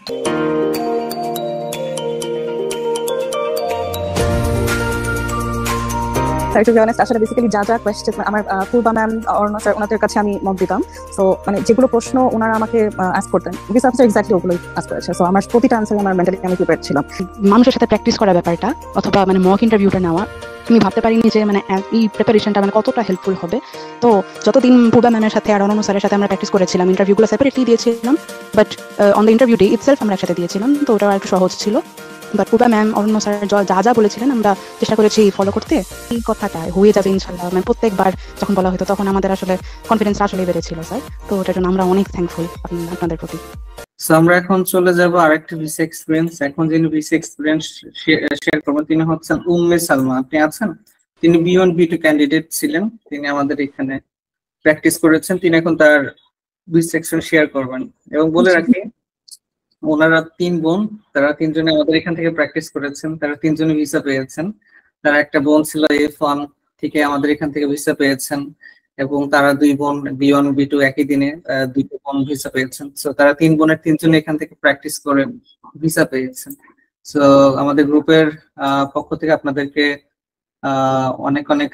Sir to be honest আসলে basically যা যা কোয়েশ্চেন আমার পূর্বা ম্যাম অরুণা স্যার ওনাদের কাছে আমি মক দিতাম। সো মানে যেগুলো প্রশ্ন ওনারা আমাকে আস্ক করতেন ভিসা অফিসার এক্স্যাক্টলি ওগুলোই আস্ক করেছে। সো আমার প্রতিটা আনসারে আমার মেন্টালি আমি প্রিপেয়ার ছিলাম। মানুষের সাথে প্র্যাকটিস করার ব্যাপারটা অথবা মানে মক ইন্টারভিউটা নেওয়া, আমি ভাবতে পারিনি যে মানে এই প্রিপারেশনটা মানে কতটা হেল্পফুল হবে। তো যতদিন পূর্বা ম্যামের সাথে আর অনন্য স্যারের সাথে আমরা প্র্যাকটিস করেছিলাম, ইন্টারভিউগুলো সেপারেটলি দিয়েছিলাম, but on the interview day itself আমরা একসাথে দিয়েছিলাম, তো ওটা একটু সহজ ছিল। But Purba ma'am Aranya sir যা যা বলেছিলেন আমরা চেষ্টা করেছি ফলো করতে। এই কথাটা হয়ে যাবে ইনশাল্লাহ, মানে প্রত্যেকবার যখন বলা হতো তখন আমাদের আসলে কনফিডেন্স আসলেই বেড়েছিল স্যার। তো ওটার জন্য আমরা অনেক থ্যাঙ্কফুল আপনাদের প্রতি। সো আমরা এখন চলে যাব আরেকটি ভিসা এক্সপিরিয়েন্স। এখন যিনি ভিসা এক্সপিরিয়েন্স শেয়ার করবেন তিনি হচ্ছেন উম্মে সালমা। আপনি আছেন? তিনি B1 B2 ক্যান্ডিডেট ছিলেন, তিনি আমাদের এখানে প্র্যাকটিস করেছেন। তিনি এখন তার ভিসা এক্সপিরিয়েন্স শেয়ার করবেন। এবং বলে রাখি ওনারা 3 বোন, তারা 3 জনে আমাদের এখান থেকে প্র্যাকটিস করেছেন, তারা 3 জনে ভিসা পেয়েছেন। তারা একটা বোন ছিল F1 থেকে আমাদের এখান থেকে ভিসা পেয়েছেন, এবং তারা 2 বোন B1 B2 একই দিনে 2টো বোন ভিসা পেয়েছেন। সো তারা 3 বোনের 3 জনে এখান থেকে প্র্যাকটিস করে ভিসা পেয়েছেন। সো আমাদের গ্রুপের পক্ষ থেকে আপনাদেরকে অনেক অনেক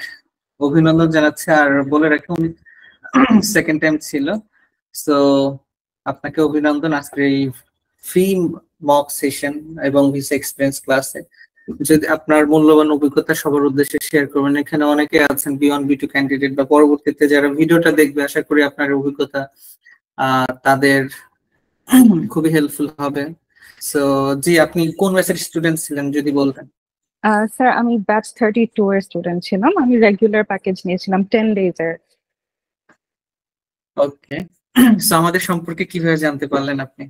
অভিনন্দন জানাচ্ছি। আর বলে রাখি উনি সেকেন্ড টাইম ছিল। সো আপনাকে অভিনন্দন আজকে এই ফ্রি মক সেশন এবং ভিসা এক্সপিরিয়েন্স ক্লাসে। যদি আপনার মূল্যবান অভিজ্ঞতা সবার উদ্দেশ্যে শেয়ার করবেন। এখানে অনেকে আছেন B1 B2 ক্যান্ডিডেট, বা পরবর্তীতে যারা ভিডিওটা দেখবে আশা করি আপনার অভিজ্ঞতা তাদের খুবই হেল্পফুল হবে। সো জি, আপনি কোন ব্যাচের স্টুডেন্ট ছিলেন যদি বলতেন? স্যার আমি ব্যাচ 32 এর স্টুডেন্ট ছিলাম। আমি রেগুলার প্যাকেজ নিয়েছিলাম 10 ডেজ এর। ওকে, সো আমাদের সম্পর্কে কিভাবে জানতে পারলেন আপনি?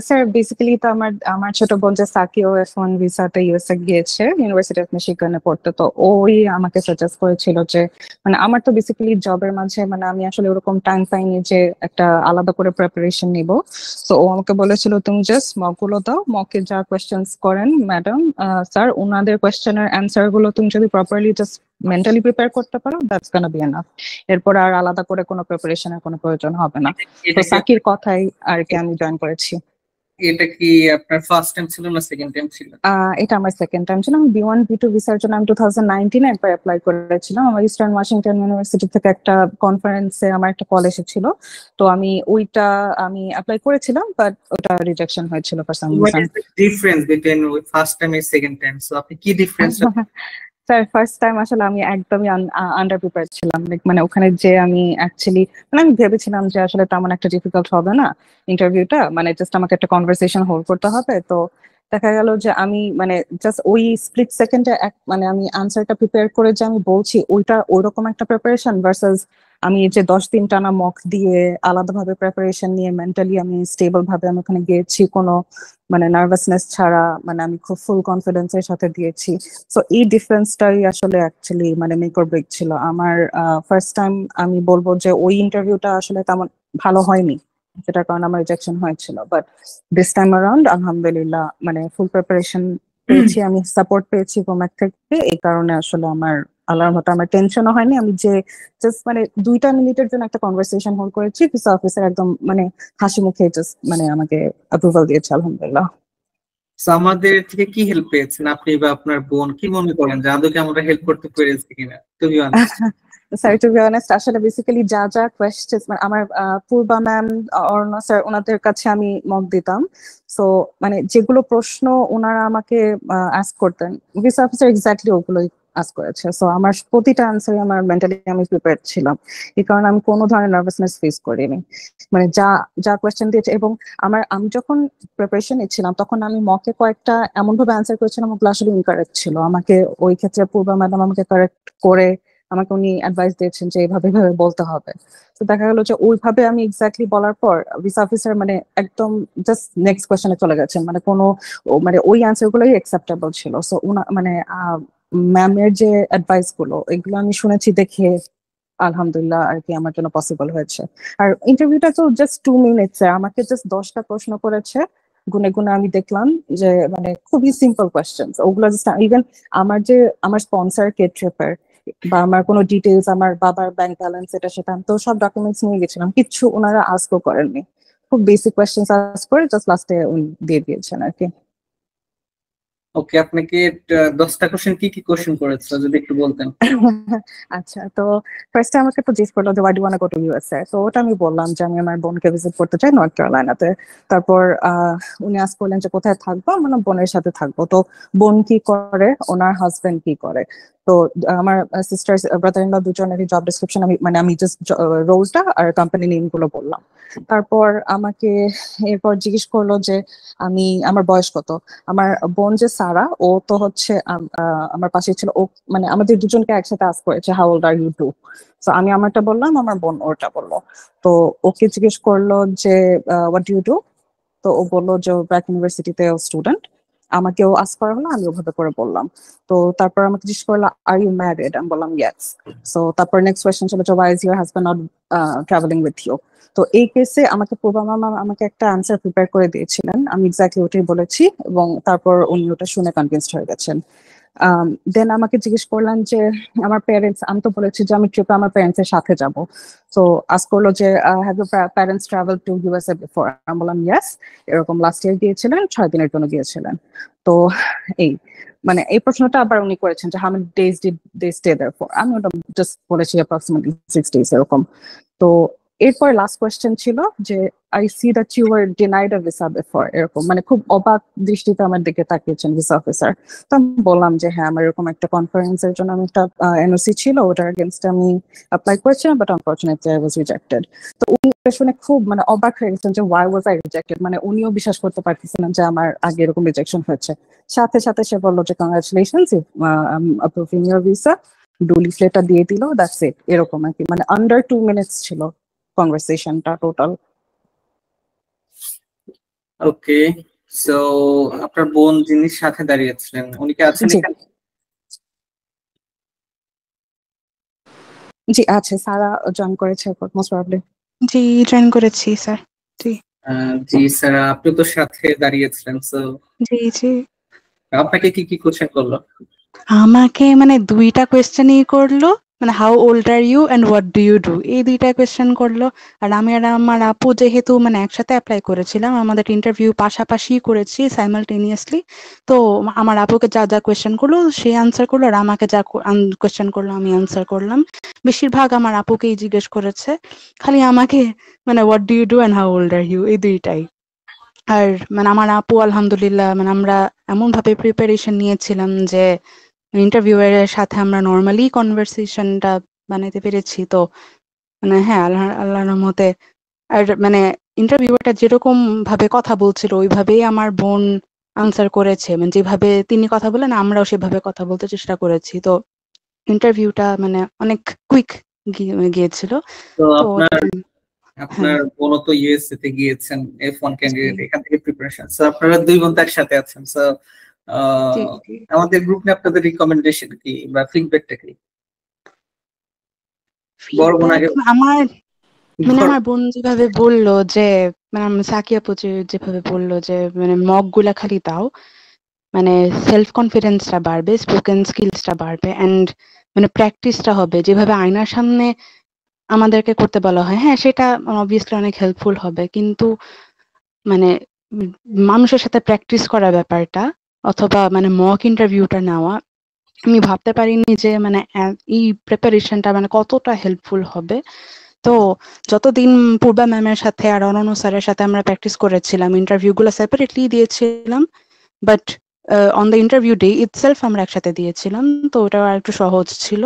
স্যার বেসিক্যালি তো আমার ছোট বোন যে সাকিও F1 ভিসাতে ইউএসএ গিয়েছে, ইউনিভার্সিটি অফ মিশিগানে পড়তে। তো ওই আমাকে সাজেস্ট করেছিল যে মানে আমার তো বেসিক্যালি জবের মাঝে মানে আমি আসলে ওরকম টাইম পাইনি যে একটা আলাদা করে প্রিপারেশন নিব। তো ও আমাকে বলেছিল তুমি জাস্ট মক গুলো দাও, মকে যা কোয়েশ্চেন্স করেন ম্যাডাম স্যার ওনাদের কোয়েশ্চেনের অ্যান্সার গুলো তুমি যদি প্রপারলি জাস্ট মেন্টালি প্রিপেয়ার করতে পারো দ্যাটস গোনা বি এনাফ। এরপর আর আলাদা করে কোনো প্রিপারেশনের কোনো প্রয়োজন হবে না। তো সাকির কথাই আর কি আমি জয়েন করেছি। এটা কি আপনার ফার্স্ট টাইম ছিল না সেকেন্ড টাইম ছিল? এটা আমার সেকেন্ড টাইম ছিল। আমি B1 B2 ভিসার জন্য আমি 2019 একবার অ্যাপ্লাই করেছিলাম। আমার ইস্টার্ন ওয়াশিংটন ইউনিভার্সিটি থেকে একটা কনফারেন্সে আমার একটা কল এসেছিল, তো আমি ওইটা অ্যাপ্লাই করেছিলাম, বাট ওটা রিজেকশন হয়েছিল for some reason. Difference between first time and second time, so আপনি কি ডিফারেন্স? স্যার ফার্স্ট টাইম আসলে আমি একদমই আন্ডার প্রিপেয়ার ছিলাম। মানে ওখানে যে আমি অ্যাকচুয়ালি মানে আমি ভেবেছিলাম যে আসলে তেমন একটা ডিফিকাল্ট হবে না ইন্টারভিউটা, মানে জাস্ট আমাকে একটা কনভারসেশন হোল্ড করতে হবে। তো দেখা গেল যে আমি মানে জাস্ট ওই স্প্লিট সেকেন্ডে মানে আমি আনসারটা প্রিপেয়ার করে যে আমি বলছি ওইটা ওইরকম একটা প্রিপারেশন ভার্সাস আমি যে 10 দিন টানা মক দিয়ে আলাদাভাবে প্রিপারেশন নিয়ে মেন্টালি আমি স্টেবল ভাবে আমি ওখানে গিয়েছি কোনো মানে নার্ভাসনেস ছাড়া, মানে আমি খুব ফুল কনফিডেন্সের সাথে দিয়েছি। সো এই ডিফারেন্সটাই আসলে অ্যাকচুয়ালি মানে মেক অর ব্রেক ছিল আমার। ফার্স্ট টাইম আমি বলবো যে ওই ইন্টারভিউটা আসলে তেমন ভালো হয়নি, যেটার কারণে আমার রিজেকশন হয়েছিল। বাট দিস টাইম অ্যারাউন্ড আলহামদুলিল্লাহ মানে ফুল প্রিপারেশন পেয়েছি, আমি সাপোর্ট পেয়েছি কোম্যাক থেকে। এই কারণে আসলে আমার আল্লাহর মতো আমার টেনশনও হয়নি। আমি যে জাস্ট মানে 2টা মিনিটের জন্য একটা কনভারসেশন হোল্ড করেছি, ভিসা অফিসার একদম মানে হাসি মুখে জাস্ট মানে আমাকে অ্যাপ্রুভাল দিয়েছে আলহামদুলিল্লাহ। আমাদের থেকে কি হেল্প পেয়েছেন আপনি বা আপনার বোন? কি মনে করেন যে আদৌ কি আমরা হেল্প করতে পেরেছি কিনা? To be honest sir to be honest আসলে বেসিক্যালি যা যা কোয়েশ্চেন মানে আমার পূর্বা ম্যাম অরুণ স্যার ওনাদের কাছে আমি মক দিতাম। সো মানে যেগুলো প্রশ্ন ওনারা আমাকে আস্ক করতেন ভিসা অফিসার এক্স্যাক্টলি ওগুলোই আস্ক করেছে। সো আমার প্রতিটা আনসারে আমার মেন্টালি আমি প্রিপেয়ার ছিলাম, এই কারণে আমি কোনো ধরনের নার্ভাসনেস ফেস করিনি। মানে যা যা কোয়েশ্চেন দিয়েছে, এবং আমি যখন প্রিপারেশন নিচ্ছিলাম তখন আমি মকে কয়েকটা এমন ভাবে অ্যান্সার করেছিলাম ওগুলো আসলে ইনকারেক্ট ছিল। আমাকে ওই ক্ষেত্রে পূর্বা ম্যাডাম আমাকে কারেক্ট করে আমাকে উনি অ্যাডভাইস দিয়েছেন যে এইভাবে এইভাবে বলতে হবে। তো দেখা গেল যে ওইভাবে আমি এক্স্যাক্টলি বলার পর ভিসা অফিসার মানে একদম জাস্ট নেক্সট কোয়েশ্চেনে চলে গেছেন, মানে কোনো মানে ওই অ্যান্সার গুলোই অ্যাকসেপ্টেবল ছিল। সো মানে ম্যামের যে অ্যাডভাইস গুলো এগুলো আমি শুনেছি দেখে আলহামদুলিল্লাহ আর কি আমার জন্য পসিবল হয়েছে। আর ইন্টারভিউটা তো জাস্ট 2 মিনিটস, আমাকে জাস্ট 10টা প্রশ্ন করেছে, গুনে গুনে আমি দেখলাম যে মানে খুবই সিম্পল কোয়েশ্চেন ওগুলো। জাস্ট ইভেন আমার স্পন্সর কে ট্রিপের বা আমার কোনো ডিটেলস, আমার বাবার ব্যাংক ব্যালেন্স এটা সেটা, আমি তো সব ডকুমেন্টস নিয়ে গেছিলাম, কিচ্ছু ওনারা আস্কও করেননি। খুব বেসিক কোয়েশ্চেন্স আস্ক করে জাস্ট লাস্টে উনি দিয়ে দিয়েছেন আর কি। ওকে, আপনাকে 10টা কোশ্চেন কি কি কোশ্চেন করেছে যদি একটু বলতেন। আচ্ছা, তো ফার্স্টে আমাকে তো জিজ্ঞেস করলো যে why do want go to USA, তো ওটা আমি বললাম যে আমি আমার বোনকে ভিজিট করতে চাই নর্থ ক্যারোলাইনাতে। তারপর উনি আস্ক করলেন যে কোথায় থাকবো, মানে বোনের সাথে থাকবো। তো বোন কি করে, ওনার হাজবেন্ড কি করে। তো আমার সিস্টার ব্রাদার ইন ল দুজনেরই জব ডিসক্রিপশন আমি জাস্ট রোলটা আর কোম্পানি নেম গুলো বললাম। তারপর আমাকে এরপর জিজ্ঞেস করলো যে আমার বয়স কত। আমার বোন যে সারা, ও তো হচ্ছে আমার পাশে ছিল, ও মানে আমাদের দুজনকে একসাথে আস্ক করেছে how old are you two. তো আমি আমারটা বললাম, আমার বোন ওরটা বললো। তো ওকে জিজ্ঞেস করলো যে হোয়াট ডু ইউ ডু। তো ও বললো যে ব্র্যাক ইউনিভার্সিটিতে স্টুডেন্ট। আমাকেও আস্ক করা হলো, আমি ওভাবে করে বললাম। তো তারপর আমাকে জিজ্ঞেস করলো আর ইউ ম্যারিড, আমি বললাম ইয়েস। সো তারপর নেক্সট কোয়েশ্চেন ছিল যে why is your husband not travelling with you. তো এই কেসে আমাকে পূর্বা মামা আমাকে একটা আনসার প্রিপেয়ার করে দিয়েছিলেন, আমি এক্স্যাক্টলি ওটাই বলেছি, এবং তারপর উনি ওটা শুনে কনভিন্সড হয়ে গেছেন। দেন আমাকে জিজ্ঞেস করলেন যে আমার প্যারেন্টস, আমি তো বলেছি যে আমি ট্রিপে আমার প্যারেন্টস এর সাথে যাব। তো আস্ক করলো যে have your parents travel to USA before, আমি বললাম ইয়েস। এরকম লাস্ট ইয়ার গিয়েছিলেন, 6 দিনের জন্য গিয়েছিলেন। তো এই মানে এই প্রশ্নটা আবার উনি করেছেন যে how many days did they stay there for, আমি ওটা জাস্ট বলেছি অ্যাপ্রক্সিমেটলি 6 days এরকম। তো এরপর লাস্ট কোয়েশ্চেন ছিল যে I see that you were denied a visa before, এরকম মানে খুব অবাক দৃষ্টিতে আমার দিকে তাকিয়েছেন ভিসা অফিসার। তো আমি বললাম যে হ্যাঁ, আমার এরকম একটা কনফারেন্সের জন্য আমি একটা এনওসি ছিল, ওটার এগেনস্ট আমি অ্যাপ্লাই করেছিলাম, but unfortunately I was rejected. তো উনি শুনে খুব মানে অবাক হয়ে গেছেন যে ওয়াই ওয়াজ আই রিজেক্টেড, মানে উনিও বিশ্বাস করতে পারতেছিলেন যে আমার আগে এরকম রিজেকশন হয়েছে। সাথে সাথে সে বললো যে কংগ্রাচুলেশনস, অ্যাপ্রুভিং ইউর ভিসা, ডুলি ফ্লেটা দিয়ে দিল, দ্যাটস ইট, এরকম আর কি। মানে আন্ডার 2 minutes ছিল কনভারসেশনটা টোটাল। ওকে, সো আপনার বোন যিনি সাথে দাঁড়িয়েছিলেন উনি কি আছেন জি, এখানে? জি আছে, সারা জয়েন করেছে মোস্ট প্রবাবলি। জি, জয়েন করেছি স্যার। জি জি স্যার, আপনি তো সাথে দাঁড়িয়েছিলেন, সো জি জি। আপনাকে কি কি কোশ্চেন করলো? আমাকে মানে 2টা কোয়েশ্চেনই করলো, মানে how old are you and what do you do, এই 2টা কোয়েশ্চেন করলো। আর আমি আর আমার আপু যেহেতু মানে একসাথে অ্যাপ্লাই করেছিলাম, আমাদের ইন্টারভিউ পাশাপাশি করেছি সাইমালটেনিয়াসলি। তো আমার আপুকে যা যা কোয়েশ্চেন করলো সে আনসার করলো, আর আমাকে যা কোয়েশ্চেন করলো আমি আনসার করলাম। বেশিরভাগ আমার আপুকেই জিজ্ঞেস করেছে, খালি আমাকে মানে what do you do and how old are you, এই 2টাই। আর মানে আমার আপু আলহামদুলিল্লাহ, মানে আমরা এমন ভাবে প্রিপারেশন নিয়েছিলাম যে ইন্টারভিউয়ারের সাথে আমরা নর্মালি কনভারসেশনটা বানাইতে পেরেছি। তো মানে হ্যাঁ, আল্লাহর রহমতে। আর মানে ইন্টারভিউয়ারটা যেরকম ভাবে কথা বলছিল ওইভাবেই আমার বোন আনসার করেছে, মানে যেভাবে তিনি কথা বলেন আমরাও সেভাবে কথা বলতে চেষ্টা করেছি। তো ইন্টারভিউটা মানে অনেক কুইক গিয়েছিল। তো তো আপনার হ্যাঁ আপনার বোন তো ইউএসএ তে গিয়েছেন, F1 জি ক্যান্ডিডেট, এখান থেকে প্রিপারেশন, সো আপনারা দুই বোন তো একসাথে আছেন, সো জি জি। আমাদের গ্রুপে আপনাদের রিকমেন্ডেশন কি বা ফিডব্যাকটা কি? বড় বোন ফিডব্যাক আগে আমার মানে বড়- আমার বোন যেভাবে বললো যে মানে সাকিয়া আপু যেভাবে বললো যে মানে মক গুলা খালি দাও, মানে সেলফ কনফিডেন্সটা বাড়বে, স্পোকেন স্কিলসটা বাড়বে, এন্ড মানে প্র্যাকটিসটা হবে যেভাবে আয়নার সামনে আমাদেরকে করতে বলা হয়। হ্যাঁ, সেটা অবভিয়াসলি অনেক হেল্পফুল হবে, কিন্তু মানে উম, মানুষের সাথে প্র্যাকটিস করার ব্যাপারটা অথবা মানে মক ইন্টারভিউটা নেওয়া, আমি ভাবতে পারিনি যে মানে এই প্রিপারেশনটা মানে কতটা হেল্পফুল হবে। তো যতদিন পূর্বা ম্যামের সাথে আর অনন্য স্যারের সাথে আমরা প্র্যাকটিস করেছিলাম, ইন্টারভিউ গুলো সেপারেটলি দিয়েছিলাম, but on the interview day itself আমরা একসাথে দিয়েছিলাম। তো ওটা আর একটু সহজ ছিল।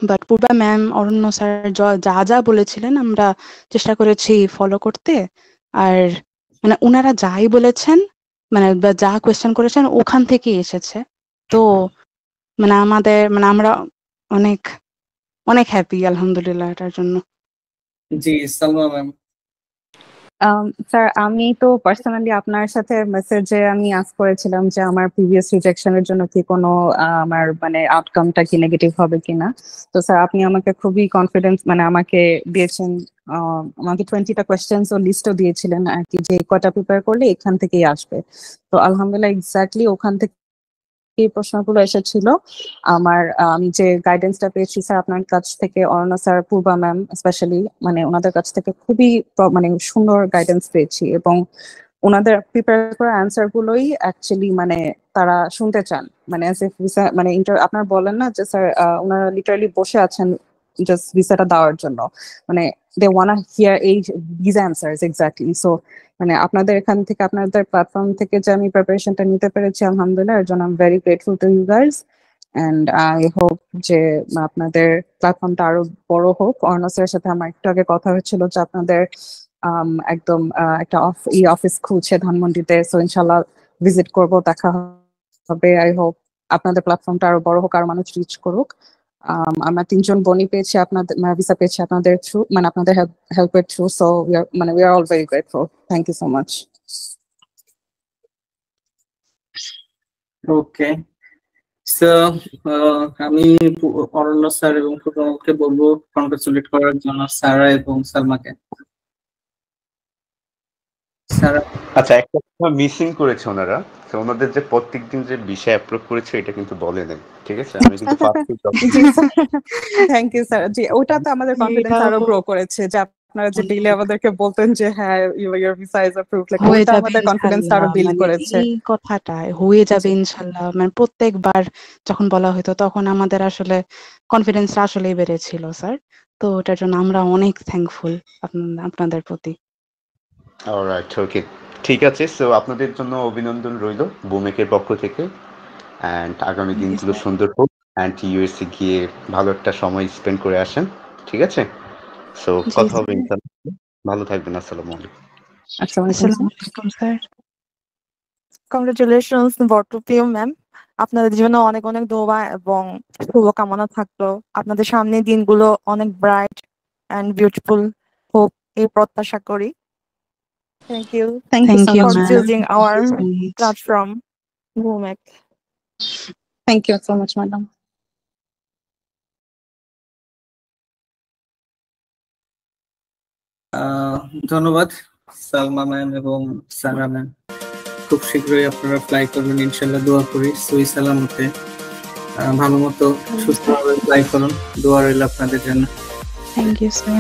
But Purba ma'am, Aranya sir যা যা বলেছিলেন আমরা চেষ্টা করেছি ফলো করতে। আর মানে ওনারা যাই বলেছেন, মানে বা যা কোয়েশ্চেন করেছেন ওখান থেকেই এসেছে। তো মানে আমাদের মানে আমরা অনেক অনেক হ্যাপি আলহামদুলিল্লাহ এটার জন্য। জি সালমা ম্যাম। স্যার, আমি তো পার্সোনালি আপনার সাথে মেসেজে আমি আস্ক করেছিলাম যে আমার প্রিভিয়াস রিজেকশনের জন্য কি কোনো আমার মানে আউটকামটা কি নেগেটিভ হবে কিনা। তো স্যার, আপনি আমাকে খুবই কনফিডেন্স মানে আমাকে দিয়েছেন, আমাকে 20টা কোয়েশ্চেন্স ও লিস্টও দিয়েছিলেন আর কি, যে কটা প্রিপেয়ার করলে এখান থেকেই আসবে। তো আলহামদুলিল্লাহ এক্স্যাক্টলি ওখান থেকে এই প্রশ্নগুলো এসেছিল। আমি যে গাইডেন্সটা পেয়েছি স্যার আপনার কাছ থেকে, অরণ্য স্যার, পূর্বা ম্যাম স্পেশালি, মানে ওনাদের কাছ থেকে খুবই মানে সুন্দর গাইডেন্স পেয়েছি, এবং ওনাদের প্রিপেয়ার করা অ্যান্সার গুলোই অ্যাকচুয়ালি মানে তারা শুনতে চান, মানে মানে আপনার বলেন না যে স্যার ওনারা লিটারালি বসে আছেন জাস্ট ভিসাটা দেওয়ার জন্য, মানে they want hear this answers exactly. So মানে আপনাদের এখান থেকে, আপনাদের প্ল্যাটফর্ম থেকে যে আমি প্রিপারেশনটা নিতে পেরেছি, আলহামদুলিল্লাহ, এর জন্য I am very grateful to you guys. And I hope যে আপনাদের প্ল্যাটফর্মটা আরো বড় হোক। অর্ণব স্যারের সাথে আমার একটু আগে কথা হচ্ছিল যে আপনাদের একদম একটা অফিস খুলছে ধানমন্ডিতে, সো ইনশাল্লাহ ভিজিট করব, দেখা হবে। আই হোপ আপনাদের প্ল্যাটফর্মটা আরো বড় হোক, আরো মানুষ রিচ করুক। আমরা 3জন বনি পেয়েছি আপনাদের, ভিসা পেয়েছি আপনাদের থ্রু, মানে আপনাদের হেল্পের through. So we are all very grateful. Thank you so much. Okay, so আমি অরণ্য স্যার এবং পূর্ণকে বলবো কংগ্রেচুলেট করার জন্য সারা এবং সালমাকে। আচ্ছা, একটা কথা মিসিং করেছে ওনারা, তো ওনাদের যে প্রত্যেকদিন যে বিষয় অ্যাপ্রুভ করেছে এটা কিন্তু বলে নেন, ঠিক আছে? আমি কিন্তু থ্যাংক ইউ স্যার। জি, ওটা তো আমাদের কনফিডেন্স আরো গ্রো করেছে যে আপনারা যে ডেইলি আমাদেরকে বলতেন যে হ্যাঁ your visa is approved, like হয়ে ওটা যাবে আমাদের কনফিডেন্স আরো ইনশাল্লাহ, বিল্ড মানে করেছে। এই কথাটা হয়ে যাবে ইনশাল্লাহ, মানে প্রত্যেকবার যখন বলা হতো তখন আমাদের আসলে কনফিডেন্সটা আসলেই বেড়েছিল স্যার। তো ওটার জন্য আমরা অনেক থ্যাঙ্কফুল আপনাদের প্রতি। অলরাইট, ওকে, ঠিক আছে। সো আপনাদের জন্য অভিনন্দন রইল বুমেকের পক্ষ থেকে, অ্যান্ড আগামী দিনগুলো সুন্দর হোক, অ্যান্ড ইউএসএ গিয়ে ভালো একটা সময় স্পেন্ড করে আসেন, ঠিক আছে? সো কথা হবে ইনশাআল্লাহ। ভালো থাকবেন। আসসালামু আলাইকুম। আসসালামু আলাইকুম স্যার। কংগ্রেচুলেশনস বটপ্রিয় ম্যাম, আপনাদের জন্য অনেক অনেক দোয়া এবং শুভকামনা থাকলো। আপনাদের সামনে দিনগুলো অনেক ব্রাইট এন্ড বিউটিফুল হোক এই প্রত্যাশা করি। Thank you Thank you so Thank you, much. for ma'am. choosing our So much. platform, Bhumek. Thank you so much, madam. ধন্যবাদ সালমা ম্যাম এবং সারা ম্যাম। খুব শীঘ্রই আপনারা ফ্লাই করবেন ইনশাল্লাহ, দোয়া করি সই সালামতে ভালো মতো সুস্থভাবে ফ্লাই করুন, দোয়া রইল আপনাদের জন্য। Thank you, sir.